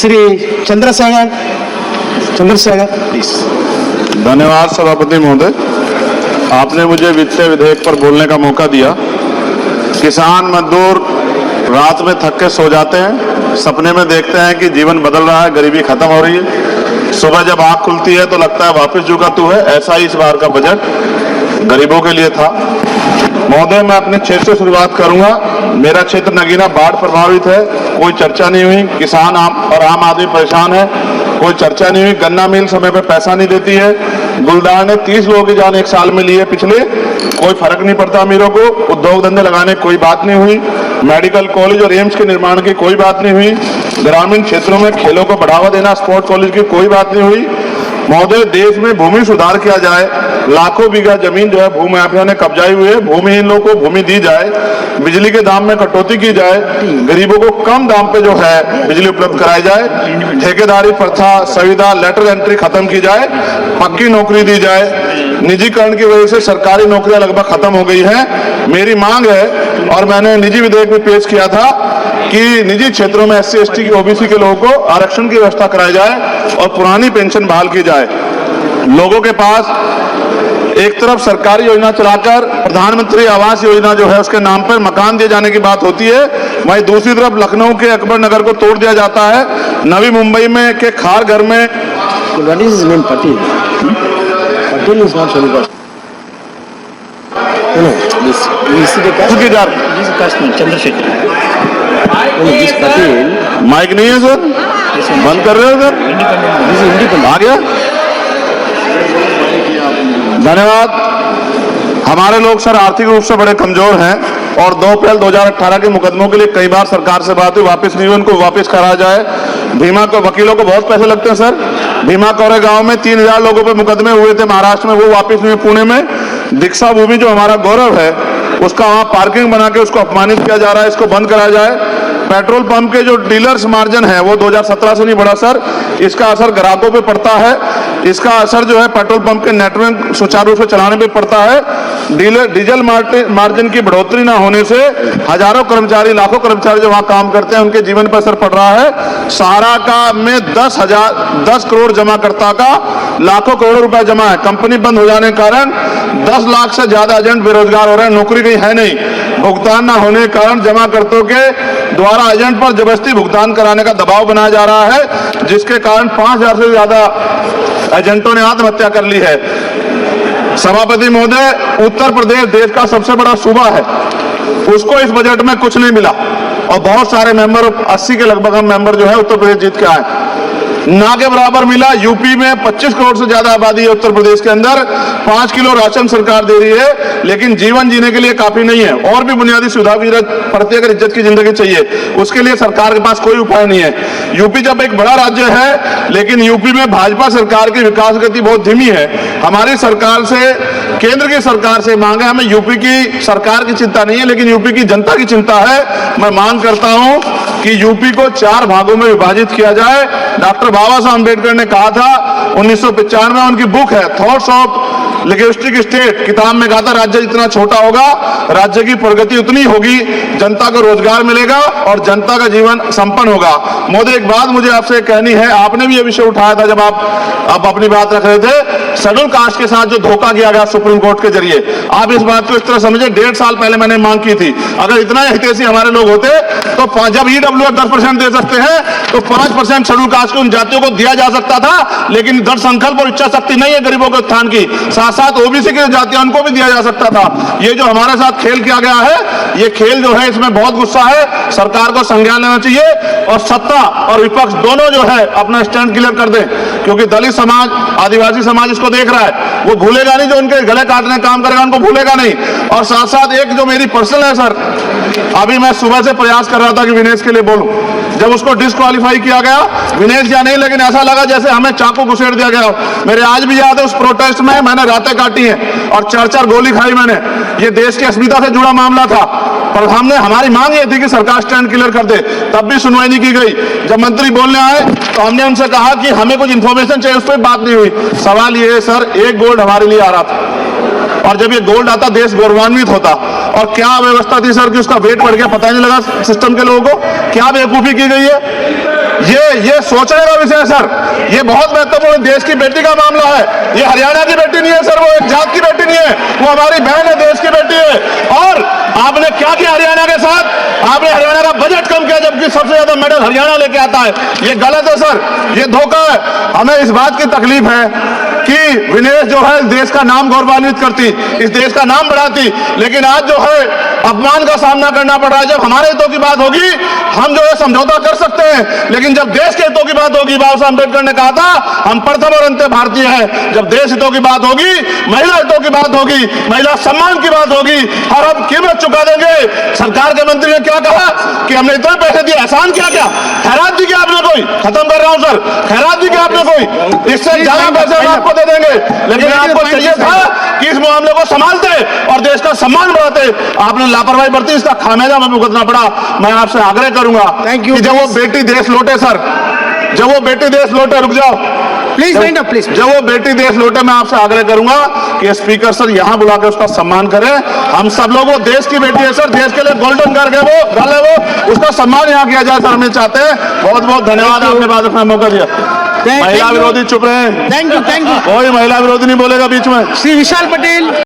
Shri Chandrashekhar please. धन्यवाद सभापति महोदय, आपने मुझे वित्तीय विधेयक पर बोलने का मौका दिया। किसान मजदूर रात में थक के सो जाते हैं, सपने में देखते हैं कि जीवन बदल रहा है, गरीबी खत्म हो रही है। सुबह जब आंख खुलती है तो लगता है वापस जो का तू है। ऐसा ही इस बार का बजट गरीबों के लिए था। महोदय, मैं अपने क्षेत्र से शुरुआत करूंगा। मेरा क्षेत्र नगीना बाढ़ प्रभावित है, कोई चर्चा नहीं हुई। किसान आम आदमी परेशान है, कोई चर्चा नहीं हुई। गन्ना मिल समय पे पैसा नहीं देती है। गुलदार ने 30 लोगों की जान एक साल में लिए पिछले, कोई फर्क नहीं पड़ता अमीरों को। उद्योग धंधे लगाने की कोई बात नहीं हुई। मेडिकल कॉलेज और एम्स के निर्माण की कोई बात नहीं हुई। ग्रामीण क्षेत्रों में खेलों को बढ़ावा देना, स्पोर्ट्स कॉलेज की कोई बात नहीं हुई। महोदय, देश में भूमि सुधार किया जाए। लाखों बीघा जमीन जो है भूमि माफिया ने कब्जाई हुई है, भूमिहीन लोगों को भूमि दी जाए। बिजली के दाम में कटौती की जाए, गरीबों को कम दाम पे जो है बिजली उपलब्ध कराई जाए। ठेकेदारी प्रथा, संविदा, लेटर एंट्री खत्म की जाए, पक्की नौकरी दी जाए। निजीकरण की वजह से सरकारी नौकरियां लगभग खत्म हो गई हैं। मेरी मांग है, और मैंने निजी विधेयक में पेश किया था, कि निजी क्षेत्रों में SC, ST, OBC के लोगों को आरक्षण की व्यवस्था कराई जाए और पुरानी पेंशन बहाल की जाए। लोगों के पास एक तरफ सरकारी योजना चलाकर प्रधानमंत्री आवास योजना जो है उसके नाम पर मकान दिए जाने की बात होती है, वहीं दूसरी तरफ लखनऊ के अकबर नगर को तोड़ दिया जाता है। नवी मुंबई में के खार घर में माइक नहीं है सर, बंद कर रहे हो सर, आ गया। धन्यवाद। हमारे लोग सर आर्थिक रूप से बड़े कमजोर हैं और 2 अप्रैल 2018 के मुकदमों के लिए कई बार सरकार से बात हुई, वापस नहीं हुई, उनको वापस करा जाए। भीमा को वकीलों को बहुत पैसे लगते हैं सर। भीमा कोरे गांव में 3000 लोगों पे मुकदमे हुए थे महाराष्ट्र में, वो वापस नहीं हुए। पुणे में दीक्षा भूमि जो हमारा गौरव है, उसका वहां पार्किंग बना के उसको अपमानित किया जा रहा है, इसको बंद कराया जाए। पेट्रोल पंप के जो डीलर्स मार्जिन है वो 2017 से नहीं बढ़ा सर, इसका असर ग्राहकों पे पड़ता है। इसका असर जो है पेट्रोल पंप के नेटवर्क सुचारू रूप से चलाने पे पड़ता है। डीजल मार्जिन की बढ़ोतरी ना होने से हजारों कर्मचारी, लाखों कर्मचारी जो वहां काम करते हैं उनके जीवन पर असर पड़ रहा है। सहारा का में 10 करोड़ जमाकर्ता का लाखों करोड़ रुपए जमा है। कंपनी बंद हो जाने के कारण 10 लाख से ज्यादा एजेंट बेरोजगार हो रहे हैं, नौकरी कहीं है नहीं। भुगतान न होने के कारण जमाकर्ताओं के द्वारा एजेंट पर जबरदस्ती भुगतान कराने का दबाव बनाया जा रहा है, जिसके कारण 5000 से ज्यादा एजेंटों ने आत्महत्या कर ली है। सभापति महोदय, उत्तर प्रदेश देश का सबसे बड़ा सूबा है, उसको इस बजट में कुछ नहीं मिला और बहुत सारे मेंबर, 80 के लगभग हम मेंबर जो है उत्तर प्रदेश जीत के आए, ना के बराबर मिला। यूपी में 25 करोड़ से ज्यादा आबादी है उत्तर प्रदेश के अंदर, 5 किलो राशन सरकार दे रही है, लेकिन जीवन जीने के लिए काफी नहीं है। और भी बुनियादी सुविधा की जरूरत पड़ती है, अगर इज्जत की जिंदगी चाहिए, उसके लिए सरकार के पास कोई उपाय नहीं है। यूपी जब एक बड़ा राज्य है, लेकिन यूपी में भाजपा सरकार की विकास गति बहुत धीमी है। हमारी सरकार से, केंद्र की सरकार से मांगे, हमें यूपी की सरकार की चिंता नहीं है, लेकिन यूपी की जनता की चिंता है। मैं मांग करता हूं कि यूपी को 4 भागों में विभाजित किया जाए। डॉक्टर बाबा साहब अम्बेडकर ने कहा था 1995 में, उनकी बुक है थॉट्स ऑफ लिंग्विस्टिक स्टेट, किताब में कहा था राज्य जितना छोटा होगा राज्य की प्रगति उतनी होगी, जनता को रोजगार मिलेगा और जनता का जीवन संपन्न होगा। मोदी, एक बात मुझे आपसे कहनी है, आपने भी ये विषय उठाया था जब आप अपनी बात रख रहे थे, शेड्यूल कास्ट के साथ जो धोखा किया गया सुप्रीम कोर्ट के जरिए, आप इस बात को इस तरह समझे, 1.5 साल पहले मैंने मांग की थी, अगर इतना हितैषी हमारे लोग होते तो जब EWF 10% दे सकते हैं तो 5% शेड्यूल कास्ट के उन जातियों को दिया जा सकता था, लेकिन दृढ़ संकल्प और इच्छा शक्ति नहीं है गरीबों के उत्थान की। साथ OBC की जातियां उनको भी दिया जा सकता था। ये जो हमारे साथ खेल किया गया है, ये खेल जो है इसमें बहुत गुस्सा है, सरकार को संज्ञान लेना चाहिए और सत्ता और विपक्ष दोनों जो है अपना स्टैंड क्लियर कर दें, क्योंकि दलित समाज, आदिवासी समाज इसको देख रहा है, वो भूलेगा नहीं, जो उनके गले काटने का काम करेगा उनको भूलेगा नहीं। और साथ साथ एक जो मेरी पर्सनल है सर, अभी मैं सुबह से प्रयास कर रहा था कि विनेश के लिए बोलूं, जब उसको डिस्क्वालीफाई किया गया, विनेश या नहीं, लेकिन ऐसा लगा जैसे हमें चाकू घुसेड़ दिया गया। मेरे आज भी याद है उस प्रोटेस्ट में मैंने रातें काटी हैं और 4-4 गोली खाई मैंने। ये देश की अस्मिता से जुड़ा मामला था, पर हमने, हमारी मांग ये थी कि सरकार स्टैंड क्लियर कर दे, तब भी सुनवाई नहीं की गई। जब मंत्री बोलने आए तो हमने उनसे कहा कि हमें कुछ इंफॉर्मेशन चाहिए, उस पर बात नहीं हुई। सवाल ये है सर, 1 गोल्ड हमारे लिए आ रहा था और जब ये गोल्ड आता देश गौरवान्वित होता, और क्या व्यवस्था थी सर कि उसका वेट बढ़ गया, पता ही नहीं लगा सिस्टम के लोगों को। क्या बेवकूफी की गई है, ये सोचने का विषय है सर। ये बहुत महत्वपूर्ण देश की बेटी का मामला है। ये हरियाणा की बेटी नहीं है सर, वो एक जात की बेटी नहीं है, वो हमारी बहन है, देश की बेटी है। और आपने क्या किया हरियाणा के साथ? आपने हरियाणा का बजट कम किया, जबकि सबसे ज्यादा मेडल हरियाणा लेके आता है। ये गलत है सर, ये धोखा है। हमें इस बात की तकलीफ है कि विनेश जो है देश का नाम गौरवान्वित करती, इस देश का नाम बढ़ाती, लेकिन आज जो है अपमान का सामना करना पड़ रहा है। जब हमारे हितों की बात होगी हम जो है समझौता कर सकते हैं, लेकिन जब देश के हितों की बात होगी, बाबा साहब अम्बेडकर ने कहा था हम प्रथम और अंत्य भारतीय हैं। जब देश हितों की बात होगी, महिला हितों की बात होगी, महिला सम्मान की बात होगी, हर हम कीमत चुका देंगे। सरकार के मंत्री ने क्या कहा कि हमने इतने पैसे दिए, एहसान किया क्या? खैरात दी क्या आपने कोई? खत्म कर रहा हूं सर, खैरात दी क्या आपने कोई? इससे ज्यादा पैसे हम आपको दे देंगे, लेकिन आपको चाहिए था कि इस मामले को संभालते और देश का सम्मान बढ़ाते। आपने लापरवाही बरती, इसका खामियाजा हमें भुगतना पड़ा। मैं आपसे आग्रह करूंगा कि जब वो बेटी देश लौटे सर, जब वो बेटी देश लौटे, रुक जाओ प्लीज वाइंड अप प्लीज। जब वो बेटी देश लौटे, मैं आपसे आग्रह करूंगा कि स्पीकर सर यहां बुला के उसका सम्मान करें। हम सब लोग, वो देश की बेटी है सर, देश के लिए गोल्डन कार्ड है वो, गल है वो, उसका सम्मान यहां किया जाए सर, हम चाहते हैं। बहुत बहुत धन्यवाद, आपने बात रखना मौका दिया। महिला विरोधी चुप रहे। थैंक यू कोई महिला विरोधी नहीं बोलेगा बीच में। श्री विशाल पटेल।